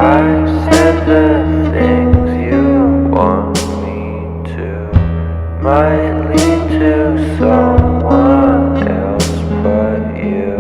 I said the things you want me to might lead to someone else but you.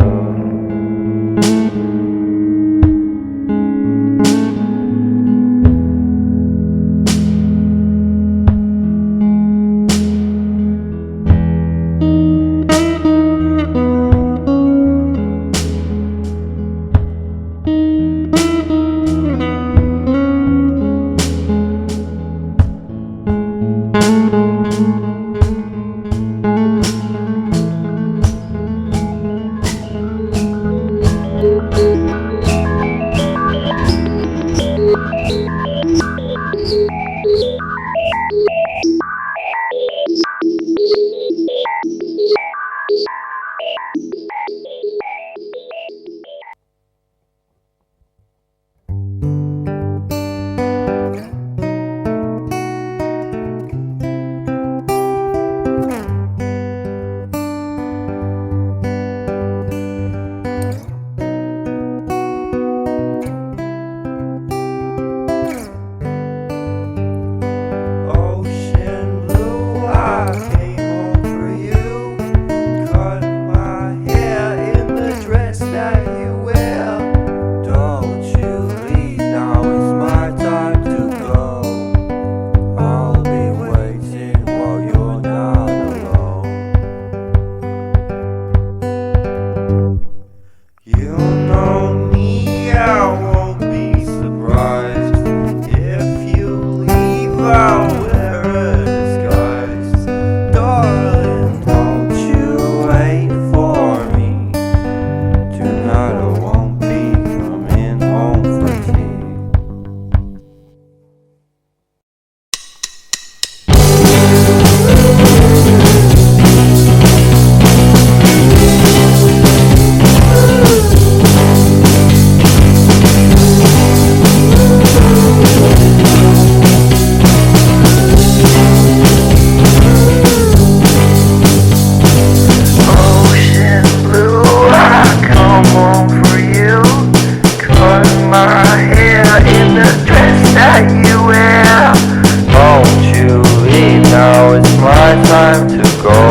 Time to go.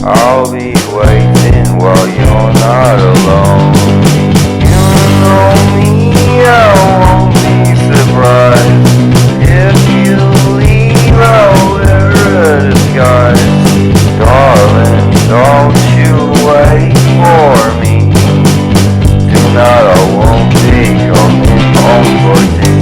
I'll be waiting while you're not alone. You know me, I won't be surprised if you leave. I'll wear a disguise. Darling, don't you wait for me. Tonight I won't be coming home for tea.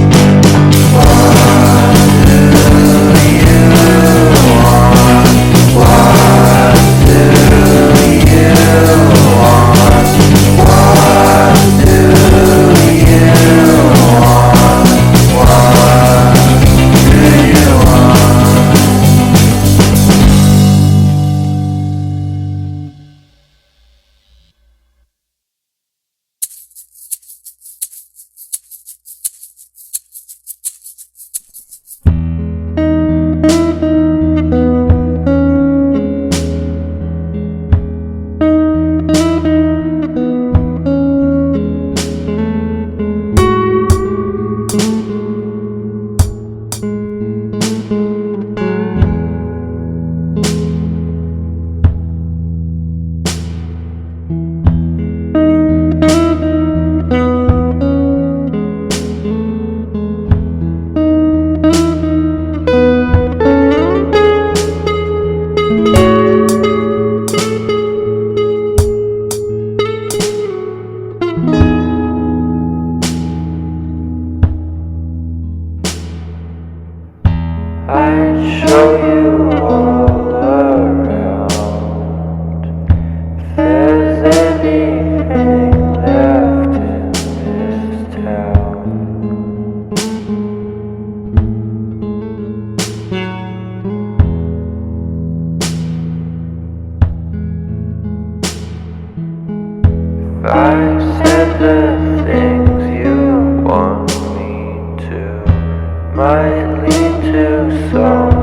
I'd show you all around. If there's anything left in this town. If I said the things you want me to might lead to some